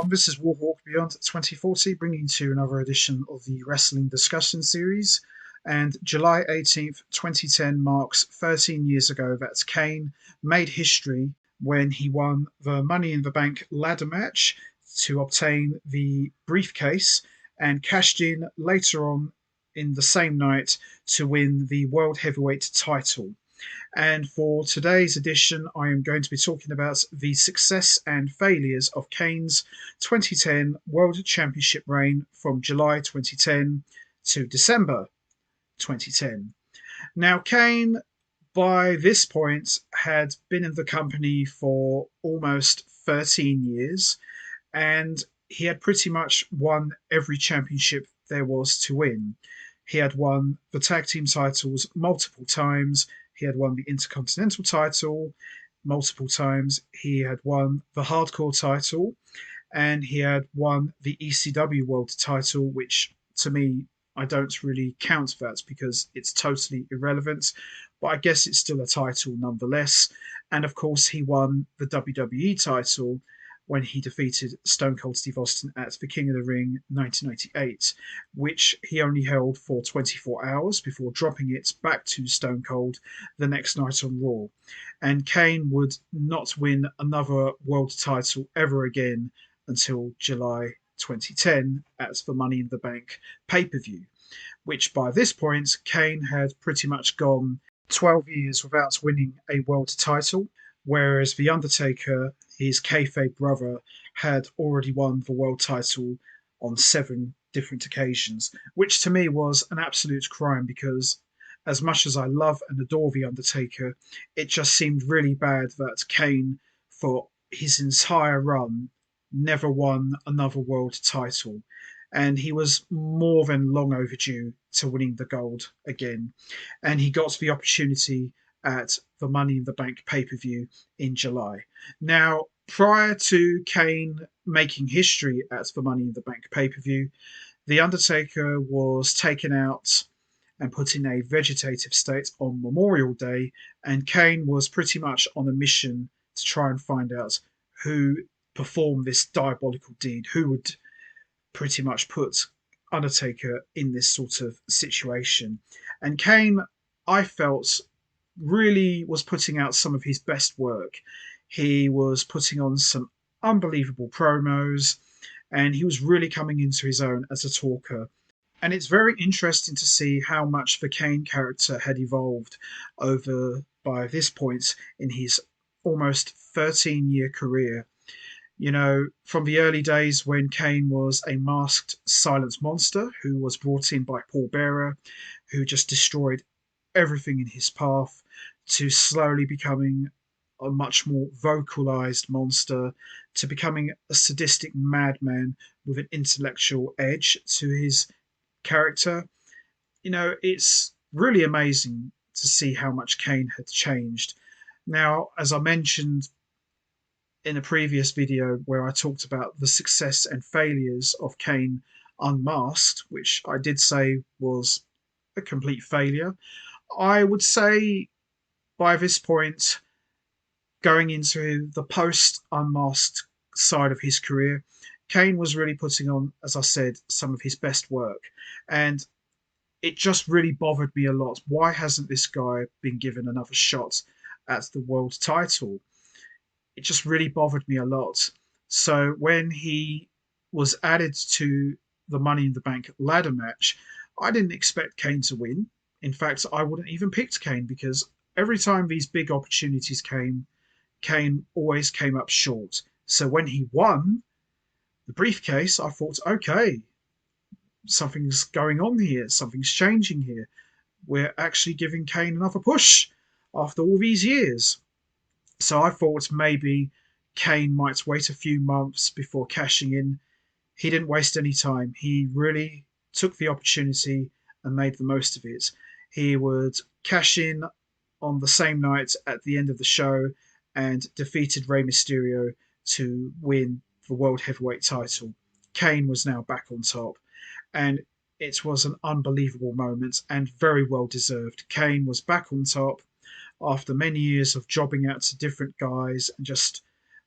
everyone, this is Warhawk Beyond 2040, bringing to you another edition of the Wrestling Discussion Series. And July 18th, 2010 marks 13 years ago that Kane made history when he won the Money in the Bank ladder match to obtain the briefcase and cashed in later on in the same night to win the World Heavyweight title. And for today's edition, I am going to be talking about the success and failures of Kane's 2010 World Championship reign from July 2010 to December 2010. Now, Kane, by this point, had been in the company for almost 13 years, and he had pretty much won every championship there was to win. He had won the tag team titles multiple times. He had won the Intercontinental title multiple times. He had won the Hardcore title, and he had won the ECW World title, which to me, I don't really count that because it's totally irrelevant, but I guess it's still a title nonetheless. And of course, he won the WWE title when he defeated Stone Cold Steve Austin at the King of the Ring 1998, which he only held for 24 hours before dropping it back to Stone Cold the next night on Raw. And Kane would not win another world title ever again until July 2010 at the Money in the Bank pay-per-view, which by this point, Kane had pretty much gone 12 years without winning a world title, whereas The Undertaker, his kayfabe brother, had already won the world title on 7 different occasions, which to me was an absolute crime because as much as I love and adore The Undertaker, it just seemed really bad that Kane, for his entire run, never won another world title. And he was more than long overdue to winning the gold again. And he got the opportunity at the Money in the Bank pay per view in July. Now, prior to Kane making history at the Money in the Bank pay per view, The Undertaker was taken out and put in a vegetative state on Memorial Day, and Kane was pretty much on a mission to try and find out who performed this diabolical deed, who would pretty much put Undertaker in this sort of situation. And Kane, I felt, really was putting out some of his best work. He was putting on some unbelievable promos, and he was really coming into his own as a talker. And it's very interesting to see how much the Kane character had evolved over by this point in his almost 13-year career. You know, from the early days when Kane was a masked silent monster who was brought in by Paul Bearer, who just destroyed everything in his path, to slowly becoming a much more vocalized monster, to becoming a sadistic madman with an intellectual edge to his character. You know, it's really amazing to see how much Kane had changed. Now, as I mentioned in a previous video where I talked about the success and failures of Kane Unmasked, which I did say was a complete failure, I would say by this point, going into the post Unmasked side of his career, Kane was really putting on, as I said, some of his best work. And it just really bothered me a lot. Why hasn't this guy been given another shot at the world title? It just really bothered me a lot. So when he was added to the Money in the Bank ladder match, I didn't expect Kane to win. In fact, I wouldn't even picked Kane because every time these big opportunities came, Kane always came up short. So when he won the briefcase, I thought, okay, something's going on here, something's changing here. We're actually giving Kane another push after all these years. So I thought maybe Kane might wait a few months before cashing in. He didn't waste any time. He really took the opportunity and made the most of it. He would cash in on the same night at the end of the show and defeated Rey Mysterio to win the World Heavyweight title. Kane was now back on top, and it was an unbelievable moment and very well deserved. Kane was back on top after many years of jobbing out to different guys and just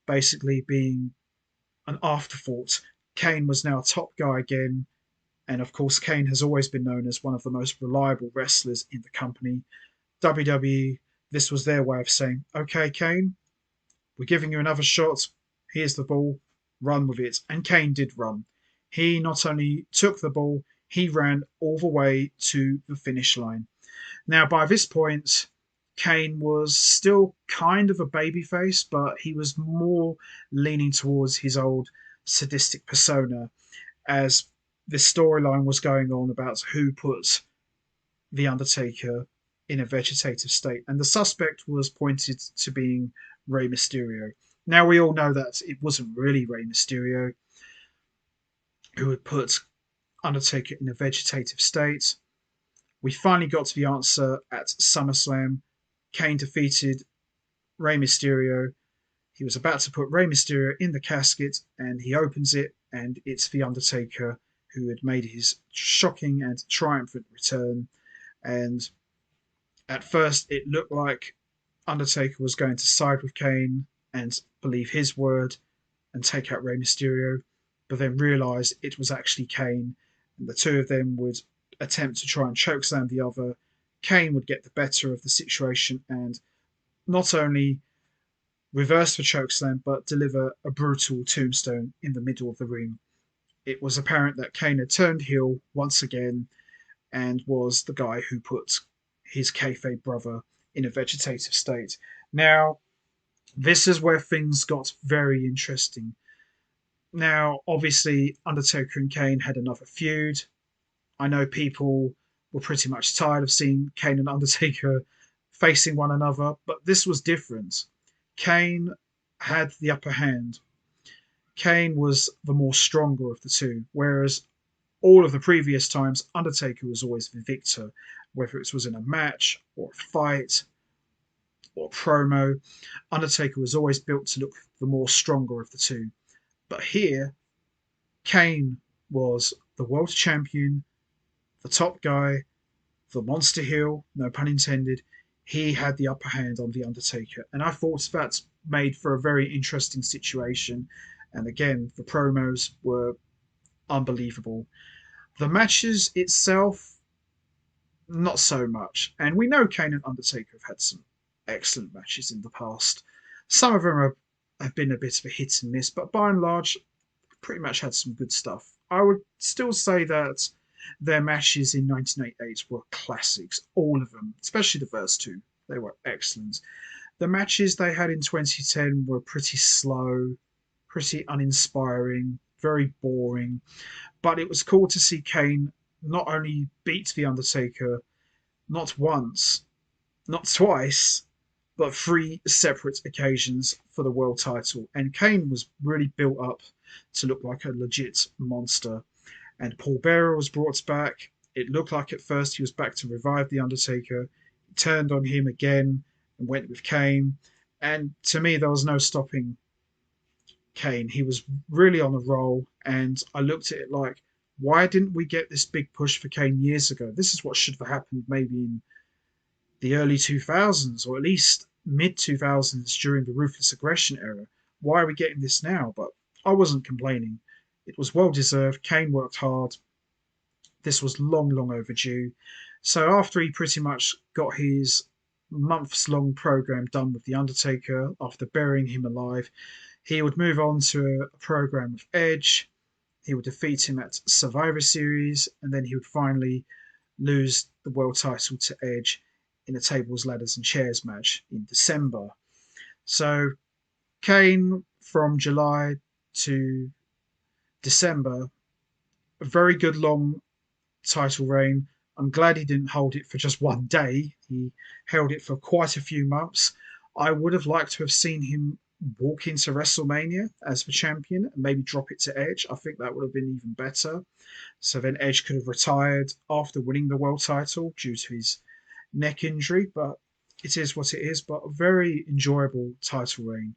basically being an afterthought. Kane was now a top guy again, and of course, Kane has always been known as one of the most reliable wrestlers in the company. WWE, this was their way of saying, okay, Kane, we're giving you another shot. Here's the ball. Run with it. And Kane did run. He not only took the ball, he ran all the way to the finish line. Now, by this point, Kane was still kind of a babyface, but he was more leaning towards his old sadistic persona as this storyline was going on about who put The Undertaker in a vegetative state. And the suspect was pointed to being Rey Mysterio. Now, we all know that it wasn't really Rey Mysterio who had put Undertaker in a vegetative state. We finally got to the answer at SummerSlam. Kane defeated Rey Mysterio. He was about to put Rey Mysterio in the casket, and he opens it, and it's The Undertaker who had made his shocking and triumphant return. And at first, it looked like Undertaker was going to side with Kane and believe his word and take out Rey Mysterio, but then realised it was actually Kane, and the two of them would attempt to try and chokeslam the other. Kane would get the better of the situation and not only reverse the chokeslam, but deliver a brutal tombstone in the middle of the ring. It was apparent that Kane had turned heel once again and was the guy who put his kayfabe brother in a vegetative state. Now, this is where things got very interesting. Now, obviously, Undertaker and Kane had another feud. I know people were pretty much tired of seeing Kane and Undertaker facing one another, but this was different. Kane had the upper hand. Kane was the more stronger of the two, whereas all of the previous times, Undertaker was always the victor, whether it was in a match or a fight or a promo. Undertaker was always built to look the more stronger of the two. But here, Kane was the world champion, the top guy, the monster heel, no pun intended. He had the upper hand on The Undertaker. And I thought that made for a very interesting situation. And again, the promos were unbelievable. The matches itself, not so much. And we know Kane and Undertaker have had some excellent matches in the past. Some of them have been a bit of a hit and miss, but by and large, pretty much had some good stuff. I would still say that their matches in 1988 were classics, all of them, especially the first two. They were excellent. The matches they had in 2010 were pretty slow, pretty uninspiring, very boring. But it was cool to see Kane not only beat The Undertaker not once, not twice, but three separate occasions for the world title. And Kane was really built up to look like a legit monster. And Paul Bearer was brought back. It looked like at first he was back to revive The Undertaker. He turned on him again and went with Kane. And to me, there was no stopping Kane. He was really on a roll. And I looked at it like, why didn't we get this big push for Kane years ago? This is what should have happened maybe in the early 2000s or at least mid 2000s during the Ruthless Aggression era. Why are we getting this now? But I wasn't complaining. It was well deserved. Kane worked hard. This was long, long overdue. So after he pretty much got his months long program done with The Undertaker, after burying him alive, he would move on to a program with Edge. He would defeat him at Survivor Series, and then he would finally lose the world title to Edge in a tables, ladders, and chairs match in December. So Kane from July to December, a very good long title reign. I'm glad he didn't hold it for just one day. He held it for quite a few months. I would have liked to have seen him walk into WrestleMania as the champion and maybe drop it to Edge. I think that would have been even better. So then Edge could have retired after winning the world title due to his neck injury, but it is what it is. But a very enjoyable title reign.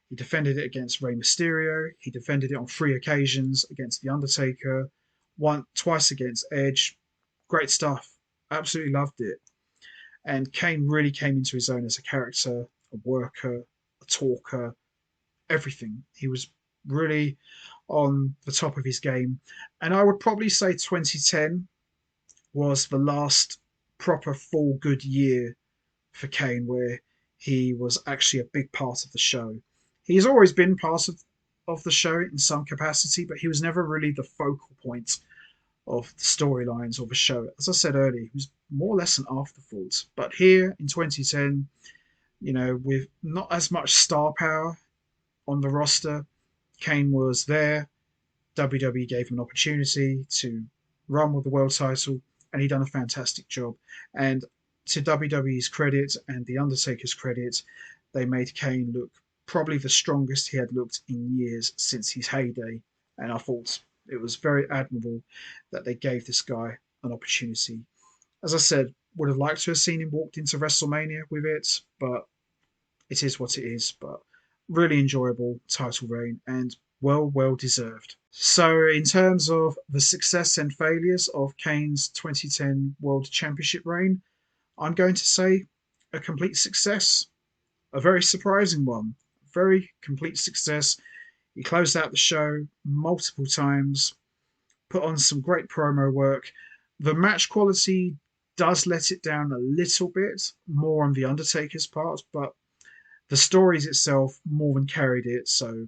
He defended it against Rey Mysterio. He defended it on three occasions against The Undertaker, twice against Edge. Great stuff. Absolutely loved it. And Kane really came into his own as a character, a worker, a talker, everything. He was really on the top of his game. And I would probably say 2010 was the last proper full good year for Kane, where he was actually a big part of the show. He's always been part of the show in some capacity, but he was never really the focal point of the storylines or the show. As I said earlier, he was more or less an afterthought. But here in 2010, with not as much star power on the roster, Kane was there. WWE gave him an opportunity to run with the world title, and he done a fantastic job. And to WWE's credit and The Undertaker's credit, they made Kane look probably the strongest he had looked in years since his heyday. And I thought it was very admirable that they gave this guy an opportunity. As I said, would have liked to have seen him walked into WrestleMania with it, but it is what it is. But really enjoyable title reign and well deserved. So, in terms of the success and failures of Kane's 2010 World Championship reign, I'm going to say a complete success. A very surprising one. Very complete success. He closed out the show multiple times, put on some great promo work. The match quality does let it down a little bit, more on The Undertaker's part, but the stories itself more than carried it. So,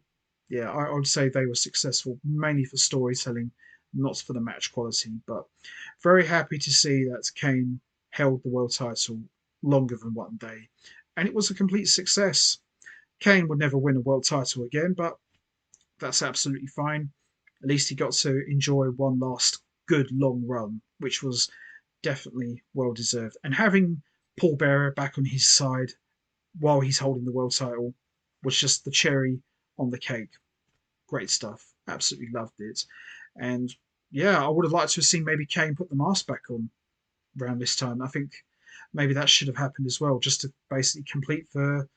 yeah, I would say they were successful mainly for storytelling, not for the match quality. But very happy to see that Kane held the world title longer than one day, and it was a complete success. Kane would never win a world title again, but that's absolutely fine. At least he got to enjoy one last good long run, which was definitely well deserved. And having Paul Bearer back on his side while he's holding the world title was just the cherry on the cake. Great stuff. Absolutely loved it. And yeah, I would have liked to have seen maybe Kane put the mask back on around this time. I think maybe that should have happened as well, just to basically complete the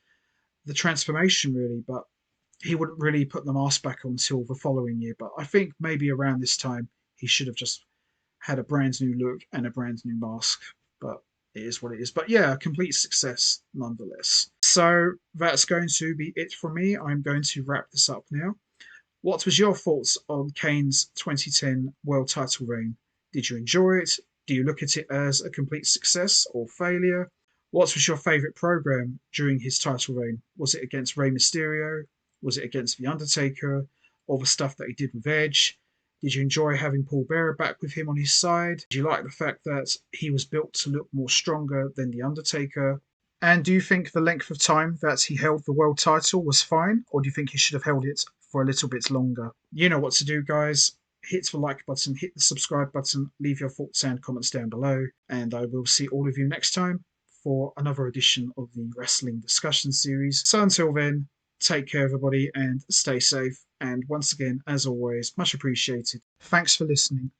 transformation really. But he wouldn't really put the mask back on until the following year. But I think maybe around this time he should have just had a brand new look and a brand new mask. But it is what it is. But yeah, a complete success nonetheless. So that's going to be it for me. I'm going to wrap this up now. What was your thoughts on Kane's 2010 world title reign? Did you enjoy it? Do you look at it as a complete success or failure? What was your favourite program during his title reign? Was it against Rey Mysterio? Was it against The Undertaker? Or the stuff that he did with Edge? Did you enjoy having Paul Bearer back with him on his side? Did you like the fact that he was built to look more stronger than The Undertaker? And do you think the length of time that he held the world title was fine, or do you think he should have held it for a little bit longer? You know what to do, guys. Hit the like button, hit the subscribe button, leave your thoughts and comments down below, and I will see all of you next time for another edition of the Wrestling Discussion Series. So until then, take care, everybody, and stay safe. And once again, as always, much appreciated. Thanks for listening.